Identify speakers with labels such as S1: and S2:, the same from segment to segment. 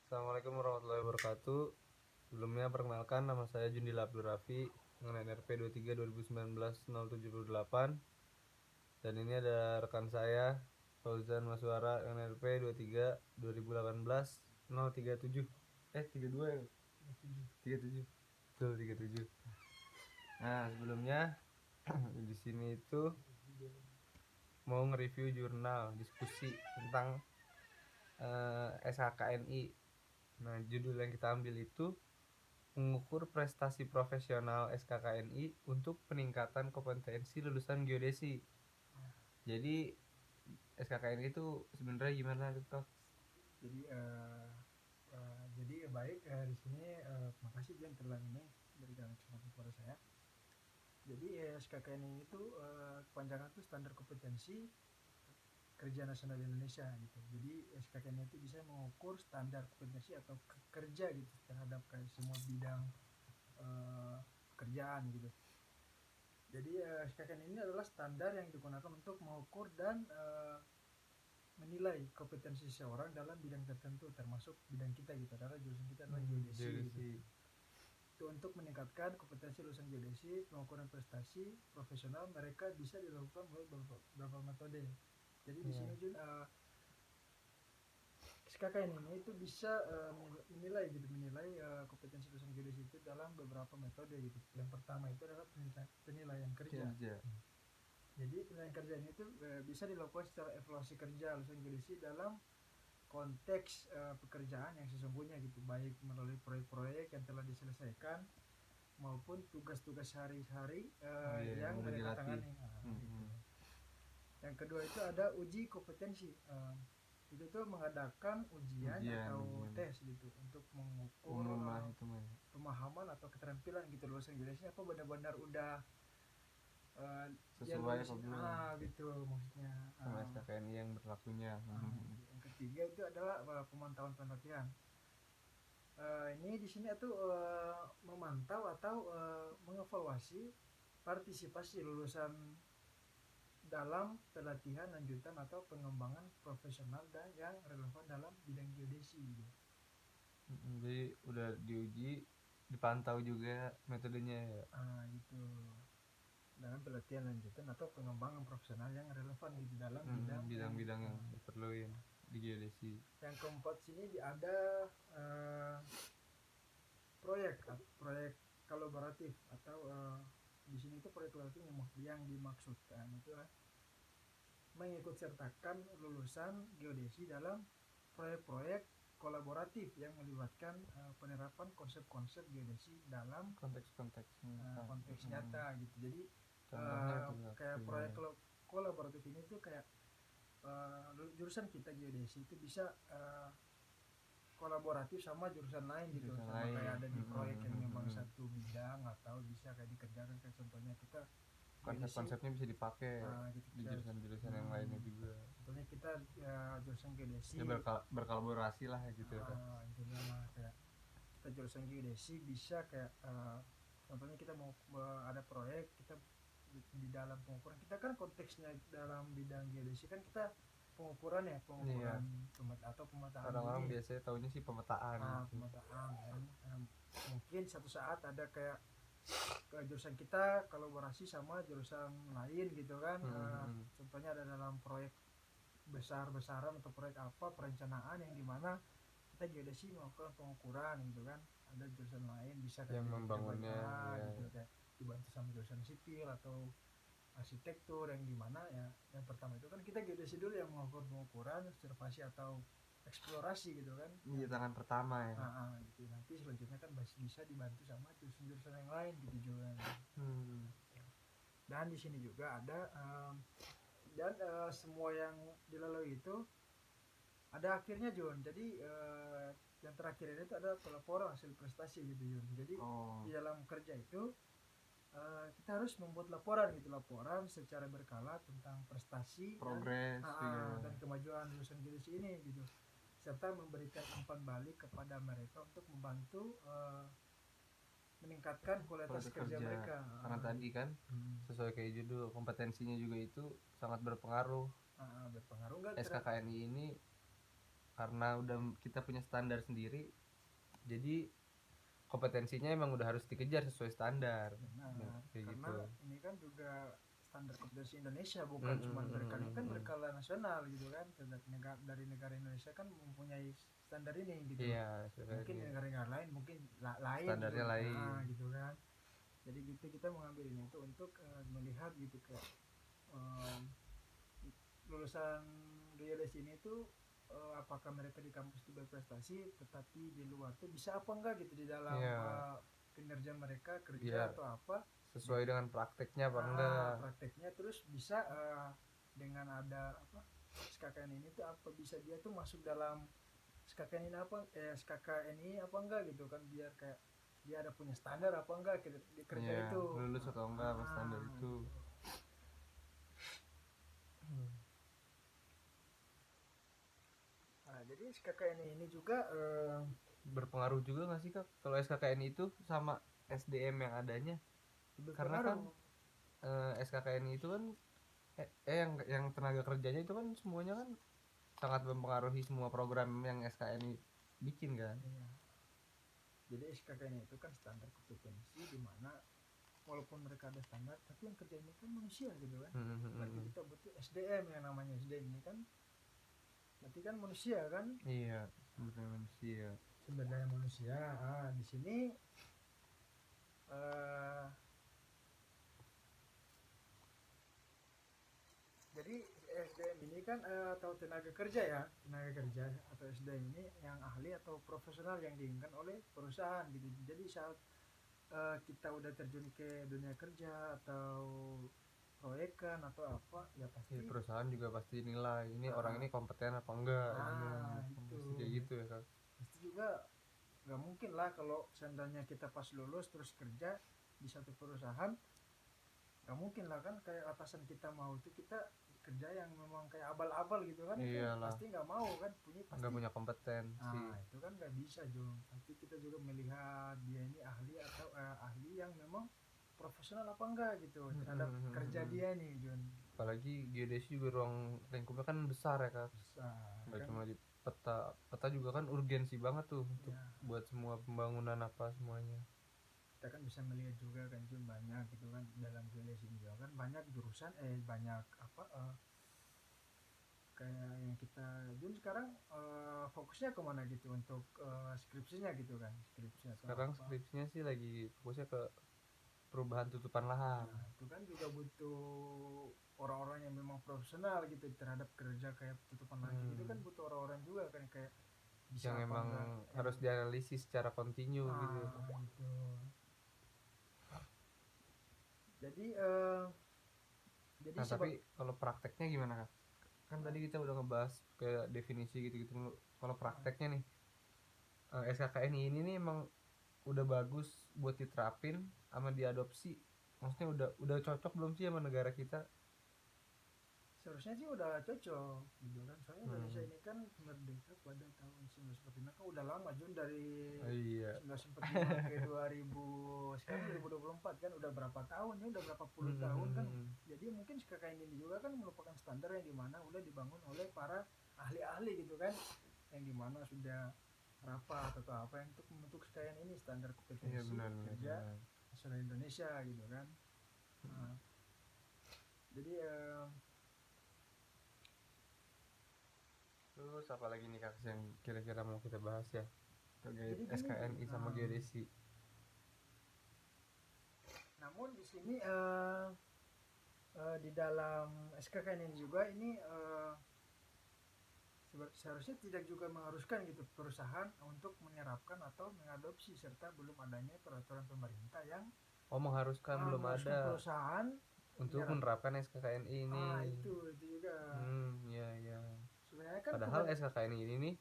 S1: Assalamualaikum warahmatullahi wabarakatuh. Sebelumnya perkenalkan, nama saya Jundila Abdul Rafi dengan NRP 23 2019 078. Dan ini ada rekan saya Fauzan Maswara dengan NRP 23 2018 037. 32 ya? 37. Betul 37. Nah, sebelumnya di sini itu mau nge-review jurnal diskusi tentang SKKNI. Nah, judul yang kita ambil itu mengukur prestasi profesional SKKNI untuk peningkatan kompetensi lulusan geodesi. Jadi SKKNI itu sebenarnya gimana, Dok?
S2: Jadi baik, di sini makasih Jen telah ini berikan kesempatan kepada saya. Jadi SKKN itu kepanjangan itu standar kompetensi kerja nasional Indonesia gitu. Jadi SKKN itu bisa mengukur standar kompetensi atau kerja gitu terhadap kayak semua bidang pekerjaan gitu. Jadi SKKN ini adalah standar yang digunakan untuk mengukur dan menilai kompetensi seseorang dalam bidang tertentu, termasuk bidang kita gitu, adalah jurusan kita adalah geodesi gitu. Itu untuk meningkatkan kompetensi lulusan geodesi, pengukuran prestasi profesional mereka bisa dilakukan melalui beberapa metode. Jadi di sini Jun, SKKN ini itu bisa menilai kompetensi lulusan geodesi itu dalam beberapa metode gitu. Yang pertama itu adalah penilaian kerja. Jadi penilaian kerja ini itu bisa dilakukan secara evaluasi kerja lulusan geodesi dalam konteks pekerjaan yang sesungguhnya gitu, baik melalui proyek-proyek yang telah diselesaikan maupun tugas-tugas sehari-hari yang mereka tangani. Gitu. Yang kedua itu ada uji kompetensi. Itu tuh mengadakan ujian atau tes gitu untuk mengukur pemahaman atau keterampilan gitu lulusan geodesi apa benar-benar udah
S1: sesuai
S2: gitu maksudnya
S1: sama SKKNI yang berlakunya.
S2: Yang ketiga itu adalah pemantauan penelitian. Ini di sini itu memantau atau mengevaluasi partisipasi lulusan dalam pelatihan lanjutan atau pengembangan profesional dan yang relevan dalam bidang geodesi gitu.
S1: Jadi udah diuji, dipantau juga metodenya ya.
S2: Gitu. Dalam pelatihan lanjutan atau pengembangan profesional yang relevan gitu dalam
S1: bidang-bidang yang diperluin di geodesi.
S2: Yang keempat sini ada proyek kolaboratif atau di sini itu proyek kolaboratif yang dimaksudkan itu mengikut sertakan lulusan geodesi dalam proyek-proyek kolaboratif yang melibatkan penerapan konsep-konsep geodesi dalam konteks nyata gitu. Jadi kayak proyek kolaboratif ini tuh kayak jurusan kita geodesi itu bisa kolaboratif sama jurusan lain gitu, sama kayak ada di proyek yang memang satu bidang atau bisa kayak dikerjakan kayak contohnya kita
S1: konsep-konsepnya bisa dipakai gitu, di jurusan-jurusan yang lainnya juga.
S2: Contohnya kita jurusan geodesi
S1: berkolaborasi lah gitu kan.
S2: Intinya mah kayak kita jurusan geodesi bisa kayak contohnya kita mau ada proyek kita di dalam pengukuran kita kan konteksnya dalam bidang geodesi kan kita pengukuran atau pemetaan.
S1: Orang-orang biasanya taunya sih pemetaan.
S2: Pemetaan kan. Mungkin satu saat ada kayak ke jurusan kita kolaborasi sama jurusan lain gitu kan. Contohnya ada dalam proyek besar-besaran atau proyek apa perencanaan yang dimana kita geodesi melakukan pengukuran gitu kan, ada jurusan lain bisa kayak
S1: yang membangunnya
S2: gitu kayak dibantu sama jurusan sipil atau arsitektur yang dimana ya yang pertama itu kan kita geodesi dulu yang mengukur pengukuran observasi atau eksplorasi gitu kan.
S1: Tangan pertama ya.
S2: Gitu. Nanti selanjutnya kan bisa dibantu sama jurusan-jurusan yang lain gitu juga. Dan di sini juga ada dan semua yang dilalui itu ada akhirnya Jun. Jadi yang terakhir ini itu ada pelaporan hasil prestasi gitu Jun. Jadi di dalam kerja itu kita harus membuat laporan secara berkala tentang prestasi
S1: progres
S2: dan kemajuan jurusan geodesi ini gitu, serta memberikan umpan balik kepada mereka untuk membantu meningkatkan kualitas kerja mereka.
S1: Karena tadi kan sesuai kayak judul kompetensinya juga itu sangat berpengaruh.
S2: Berpengaruh nggak
S1: SKKNI ini karena udah kita punya standar sendiri, jadi kompetensinya emang udah harus dikejar sesuai standar.
S2: Benar.
S1: Kayak
S2: Karena
S1: gitu.
S2: ini kan juga standar kompetensi Indonesia, bukan cuma berkala, ini kan berkala nasional gitu kan. Dari negara Indonesia kan mempunyai standar ini gitu.
S1: Iya,
S2: Mungkin negara-negara lain mungkin lain
S1: standarnya
S2: gitu.
S1: lain.
S2: Nah, gitu kan. Jadi gitu kita mengambil ini itu untuk melihat gitu ke lulusan geodesi ini tuh apakah mereka di kampus itu berprestasi, tetapi di luar tuh bisa apa enggak gitu di dalam kinerja mereka kerja atau apa
S1: sesuai dengan prakteknya apa enggak.
S2: Prakteknya terus bisa dengan ada apa SKKN ini tuh apa bisa dia tuh masuk dalam SKKN ini SKKN ini apa enggak gitu kan, biar kayak dia ada punya standar apa enggak di kerja itu
S1: lulus atau enggak sama standar itu.
S2: Nah, jadi SKKN ini juga
S1: berpengaruh juga nggak sih Kak kalau SKKN itu sama SDM yang adanya? Karena kan SKKN itu kan yang tenaga kerjanya itu kan semuanya kan sangat mempengaruhi semua program yang SKN bikin kan.
S2: Iya. Jadi SKKN itu kan standar kompetensi di mana walaupun mereka ada standar tapi yang kerja ini kan manusia gitu kan. Berarti kita butuh SDM, yang namanya SDM ini kan berarti kan manusia kan.
S1: Iya, sumber daya manusia.
S2: Sumber daya manusia. Di sini jadi SDM ini kan atau tenaga kerja atau SDM ini yang ahli atau profesional yang diinginkan oleh perusahaan gitu. Jadi saat kita udah terjun ke dunia kerja atau proyekan atau apa ya pasti
S1: perusahaan juga pasti nilai ini orang ini kompeten apa enggak.
S2: Itu
S1: kayak gitu ya Kak.
S2: Pasti juga nggak mungkin lah kalau seandainya kita pas lulus terus kerja di satu perusahaan, nggak mungkin lah kan kayak atasan kita mau itu kita kerja yang memang kayak abal-abal gitu kan. Pasti nggak mau kan,
S1: nggak punya kompetensi.
S2: Itu kan nggak bisa Jun. Tapi kita juga melihat dia ini ahli atau ahli yang memang profesional apa enggak gitu terhadap kerja dia nih Jun.
S1: Apalagi geodesi juga ruang lingkupnya kan besar ya Kak. Nggak cuma di peta juga kan urgensi banget tuh untuk buat semua pembangunan apa semuanya.
S2: Kita kan bisa melihat juga kan Jun, banyak gitu kan dalam geodesi juga kan banyak jurusan banyak apa kayak yang kita Jun sekarang fokusnya kemana gitu untuk skripsinya gitu kan,
S1: sekarang skripsinya sih lagi fokusnya ke perubahan tutupan lahan.
S2: Itu kan juga butuh orang-orang yang memang profesional gitu terhadap kerja kayak tutupan lahan itu kan butuh orang-orang juga kan kayak
S1: bisa yang emang harus dianalisis secara kontinu gitu.
S2: Jadi
S1: tapi kalau prakteknya gimana Kak? Kan tadi kita udah ngebahas kayak definisi gitu-gitu. Kalau prakteknya nih SKKN ini nih emang udah bagus buat diterapin sama diadopsi, maksudnya udah cocok belum sih sama negara kita?
S2: Seharusnya sih udah cocok gitu kan, soalnya Indonesia ini kan merdeka pada tahun 1945 kan udah lama Jun, dari 1945 ke 2000 sekarang 2024 kan udah berapa tahun ya, udah berapa puluh tahun kan. Jadi mungkin SKKN ini juga kan merupakan standar yang dimana udah dibangun oleh para ahli-ahli gitu kan, yang dimana sudah rapat atau apa yang untuk membentuk SKKN ini standar kompetensi kerja nasional Indonesia gitu kan. Jadi
S1: terus apa lagi nih Kak yang kira-kira mau kita bahas ya terkait SKNI sama geodesi?
S2: Namun di sini di dalam SKKN ini juga ini seharusnya tidak juga mengharuskan gitu perusahaan untuk menerapkan atau mengadopsi serta belum adanya peraturan pemerintah yang
S1: mengharuskan belum ada
S2: perusahaan
S1: untuk menerapkan SKKN ini.
S2: Itu juga.
S1: Iya.
S2: Sebenarnya kan
S1: padahal SKKN ini nih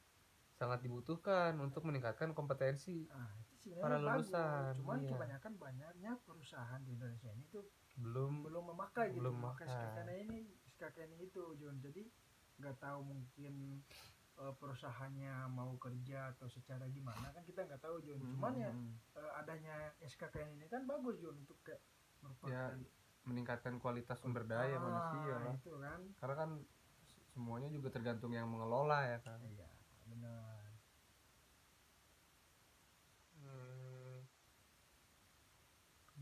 S1: sangat dibutuhkan untuk meningkatkan kompetensi para lulusan.
S2: Cuman kebanyakan banyaknya perusahaan di Indonesia ini tuh belum memakai gitu, memakai SKKN ini itu Jun. Jadi nggak tahu mungkin perusahaannya mau kerja atau secara gimana kan kita nggak tahu Jun. Cuman ya adanya SKKN ini kan bagus Jun untuk kayak merupakan
S1: meningkatkan kualitas sumber daya manusia.
S2: Itu kan.
S1: Karena kan semuanya juga tergantung yang mengelola ya kan.
S2: Iya. benar.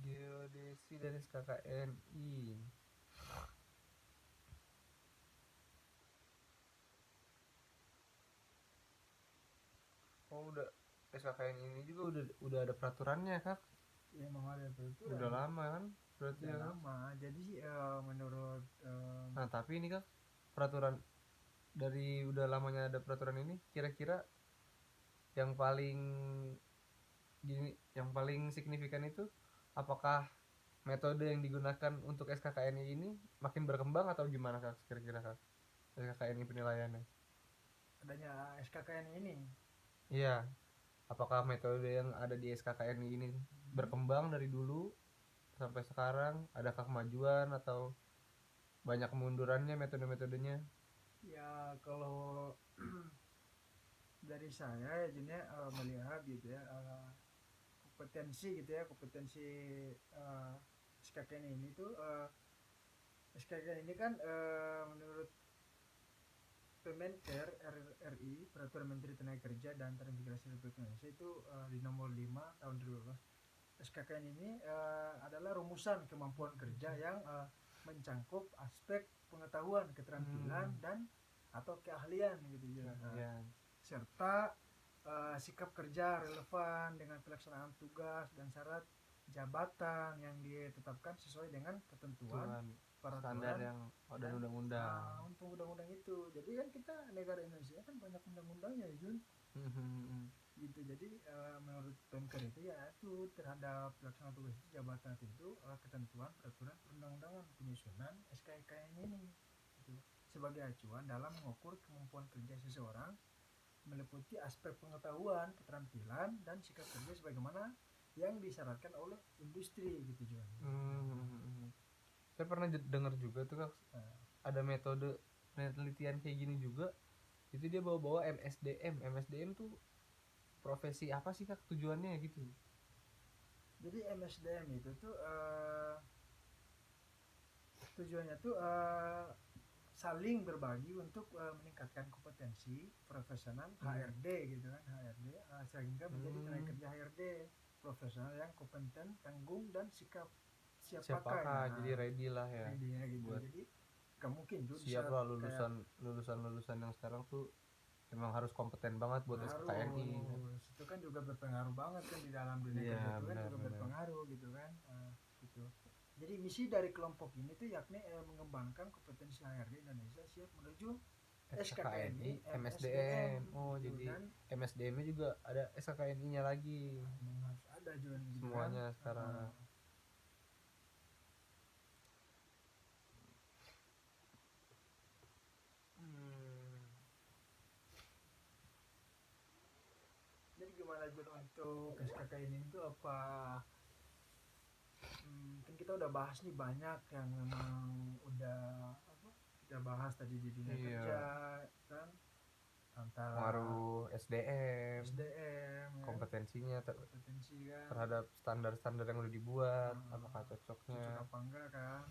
S1: Geodesi dan SKKNI. Oh udah, SKKN ini juga udah ada peraturannya kak.
S2: Ya memang ada peraturan.
S1: Udah lama kan berarti
S2: Udah
S1: ya kak?
S2: lama. Jadi menurut
S1: Nah tapi ini kak, peraturan dari udah lamanya ada peraturan ini, kira-kira yang paling gini, yang paling signifikan itu apakah metode yang digunakan untuk SKKNI ini makin berkembang atau gimana kak kira-kira kak, SKKNI penilaiannya?
S2: adanya SKKN ini.
S1: Iya, apakah metode yang ada di SKKNI ini berkembang dari dulu sampai sekarang, adakah kemajuan atau banyak kemundurannya metode-metodenya?
S2: Ya kalau dari saya jadinya melihat gitu ya, kompetensi gitu ya, kompetensi uh, SKKN ini tuh SKKN ini kan menurut Permenker RI, Peraturan Menteri Tenaga Kerja dan Transmigrasi Republik Indonesia itu di nomor 5 tahun 2012. SKKN ini adalah rumusan kemampuan kerja yang mencangkup aspek pengetahuan, keterampilan dan atau keahlian gitu ya. Serta sikap kerja relevan dengan pelaksanaan tugas dan syarat jabatan yang ditetapkan sesuai dengan ketentuan
S1: standar yang dan undang-undang.
S2: Untuk undang-undang itu. Jadi kan kita negara Indonesia kan banyak undang-undangnya ya Jun. Gitu. Jadi menurut Pemker itu ya itu terhadap pelaksanaan tugas itu jabatan itu ketentuan peraturan perundang-undangan penyusunan SKKN ini gitu. Sebagai acuan dalam mengukur kemampuan kerja seseorang meliputi aspek pengetahuan, keterampilan dan sikap kerja sebagaimana yang disyaratkan oleh industri gitu Jun.
S1: Saya pernah dengar juga tuh kak, ada metode penelitian kayak gini juga, itu dia bawa-bawa MSDM tuh profesi apa sih kak tujuannya gitu?
S2: Jadi MSDM itu tuh tujuannya tuh saling berbagi untuk meningkatkan kompetensi profesional HRD gitu kan, HRD sehingga menjadi tenaga kerja HRD profesional yang kompeten, tanggung dan siap pakai.
S1: Nah, jadi ready lah ya.
S2: Ready ya gitu. Jadi gak mungkin juga
S1: siap lah lulusan yang sekarang tuh emang harus kompeten banget buat SKKNI.
S2: Itu kan juga berpengaruh banget kan di dalam dunia kerja itu kan juga berpengaruh gitu kan. Gitu. Jadi misi dari kelompok ini tuh yakni mengembangkan kompetensi HRD Indonesia siap menuju SKKNI MSDM.
S1: Oh jadi MSDM-nya juga ada SKKNI-nya lagi.
S2: Harus ada juga gitu
S1: semuanya kan sekarang.
S2: Jadi gimana Jun untuk SKKNI itu apa? Kan kita udah bahas nih banyak yang memang udah kita bahas tadi di dunia kerja kan, antara
S1: pengaruh SDM
S2: kompetensinya
S1: kan, terhadap standar-standar yang udah dibuat, apakah
S2: cocok apa enggak kan.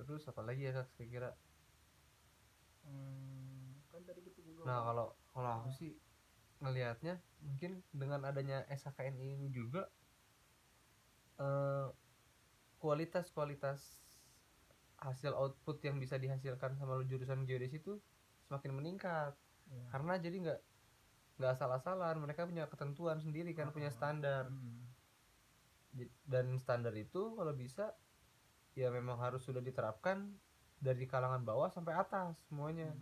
S1: Terus apa lagi ya kak kira-kira?
S2: Kan tadi kita juga
S1: kalau aku sih ngelihatnya mungkin dengan adanya SKKNI ini juga kualitas hasil output yang bisa dihasilkan sama jurusan geodesi itu semakin meningkat. Karena jadi nggak asal-asalan, mereka punya ketentuan sendiri kan, punya standar. Dan standar itu kalau bisa ya memang harus sudah diterapkan dari kalangan bawah sampai atas semuanya.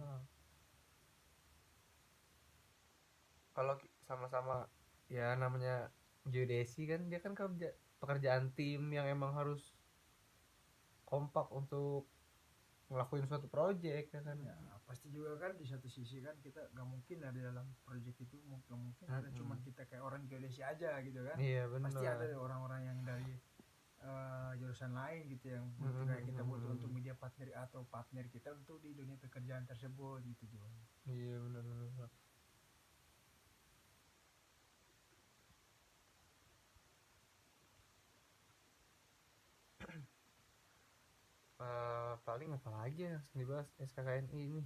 S1: Kalau sama-sama ya namanya geodesi kan, dia kan pekerjaan tim yang emang harus kompak untuk ngelakuin suatu proyek ya kan.
S2: Pasti juga kan di satu sisi kan kita gak mungkin ada dalam proyek itu, gak mungkin ada cuma kita kayak orang geodesi aja gitu kan. Pasti ada orang-orang yang dari jurusan lain gitu yang kayak kita butuh untuk media partner atau partner kita untuk di dunia pekerjaan tersebut gitu juga.
S1: Iya benar. paling apa lagi ya yang dibahas SKKNI ini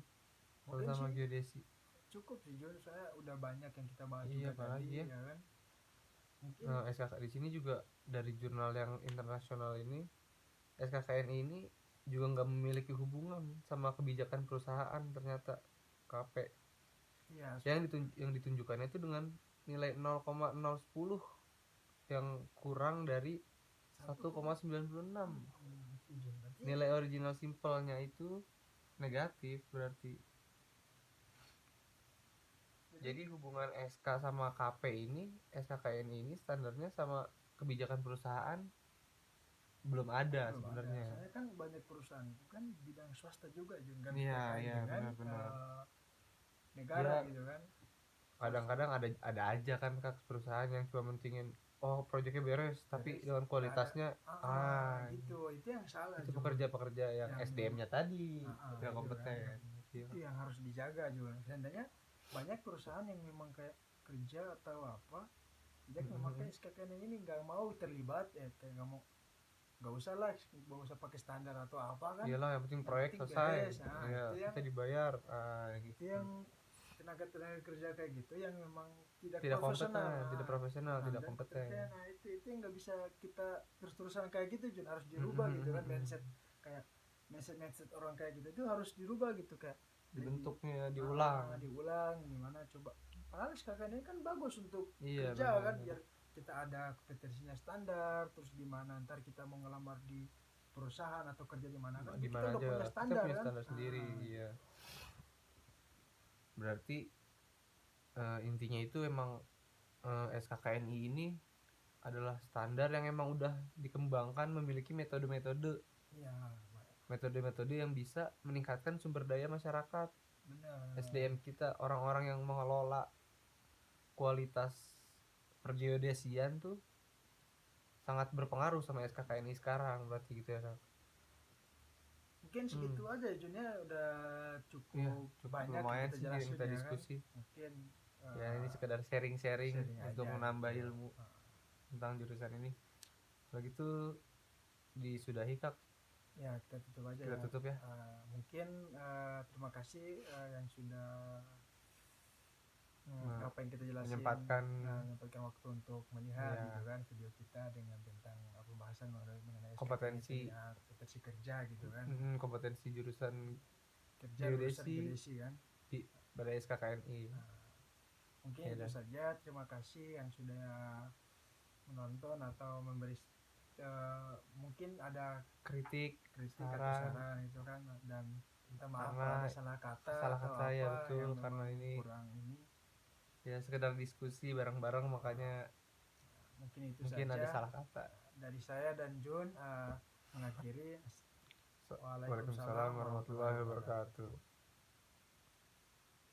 S1: kalau sama geodesi?
S2: cukup sih Jun, saya udah banyak yang kita bahas
S1: Iya,
S2: juga
S1: apalagi
S2: tadi
S1: ya.
S2: ya kan. Mungkin
S1: SKK di sini juga dari jurnal yang internasional ini, SKKNI ini juga nggak memiliki hubungan sama kebijakan perusahaan ternyata KP.
S2: ya
S1: Yang ditunjukkannya itu dengan nilai 0,010 yang kurang dari 1,96.
S2: itu Jun berarti
S1: Nilai original simpelnya itu negatif berarti. Jadi hubungan SK sama KP ini, SKKNI ini standarnya sama kebijakan perusahaan belum ada
S2: belum ada.
S1: sebenarnya.
S2: Soalnya kan banyak perusahaan itu kan bidang swasta juga Jun kan,
S1: Iya,
S2: terkait
S1: iya,
S2: dengan
S1: benar-benar.
S2: negara
S1: Ya,
S2: gitu kan.
S1: kadang-kadang ada aja kan Kak perusahaan yang cuma mentingin proyeknya beres tapi
S2: Beres,
S1: dengan
S2: nggak ada
S1: kualitasnya
S2: gitu, itu yang salah
S1: itu
S2: Jun.
S1: pekerja-pekerja yang SDM-nya tadi
S2: itu
S1: yang
S2: kan
S1: kompeten.
S2: itu yang harus dijaga juga. Seandainya banyak perusahaan yang memang kayak kerja atau apa tidak memakai SKKN ini, nggak mau terlibat kayak nggak usah lah, nggak usah pakai standar atau apa kan,
S1: Iyalah, yang penting
S2: yang
S1: proyek
S2: penting
S1: selesai.
S2: beres.
S1: Ya,
S2: Itu yang
S1: kita dibayar.
S2: itu
S1: Gitu.
S2: yang tenaga kerja kayak gitu yang memang tidak
S1: Tidak
S2: profesional,
S1: kompeten, tidak profesional, tidak
S2: dan
S1: kompeten.
S2: itu yang nggak bisa kita terus-terusan kayak gitu Jun, harus dirubah gitu kan. Kayak mindset orang kayak gitu itu harus dirubah gitu, kayak
S1: dibentuknya diulang.
S2: diulang gimana coba. Padahal sekarang ini kan bagus untuk
S1: Iya,
S2: kerja
S1: benar,
S2: kan,
S1: benar.
S2: biar kita ada kompetensinya standar, terus gimana ntar kita mau ngelamar di perusahaan atau kerja di mana kan
S1: Di
S2: kita
S1: mana
S2: udah
S1: aja
S2: punya
S1: kita
S2: standar
S1: punya
S2: kan.
S1: standar sendiri. Iya. Berarti intinya itu emang SKKNI ini adalah standar yang emang udah dikembangkan memiliki metode-metode
S2: Iya,
S1: metode-metode yang bisa meningkatkan sumber daya masyarakat,
S2: benar.
S1: SDM kita, orang-orang yang mengelola kualitas pergeodesian tuh sangat berpengaruh sama SKKNI sekarang berarti gitu ya Kak.
S2: Mungkin segitu aja Jun ya, udah cukup,
S1: Iya, cukup
S2: banyak
S1: lumayan
S2: kita
S1: sih
S2: jelasin
S1: kita
S2: ya
S1: diskusi.
S2: kan. Mungkin
S1: Ya ini sekedar sharing-sharing untuk
S2: aja
S1: menambah
S2: gitu.
S1: ilmu tentang jurusan ini. Kalau gitu disudahi Kak.
S2: Ya kita tutup aja
S1: Kita
S2: ya.
S1: tutup ya.
S2: Mungkin terima kasih yang sudah apa yang kita jelasin,
S1: menyempatkan
S2: waktu untuk melihat gitu kan video kita dengan tentang pembahasan mengenai
S1: kompetensi
S2: kompetensi kerja gitu kan.
S1: Kompetensi jurusan
S2: Kerja jurusan geodesi kan
S1: di pada SKKNI.
S2: Mungkin itu saja. Terima kasih yang sudah menonton atau memberi mungkin ada kritik atau saran itu kan, dan minta maaf kalau ada salah kata atau apa
S1: ya betul,
S2: yang
S1: karena ini
S2: kurang ini
S1: ya sekedar diskusi bareng-bareng makanya
S2: mungkin
S1: mungkin
S2: saja
S1: ada salah kata
S2: dari saya dan Jun mengakhiri.
S1: Waalaikumsalam warahmatullahi wabarakatuh.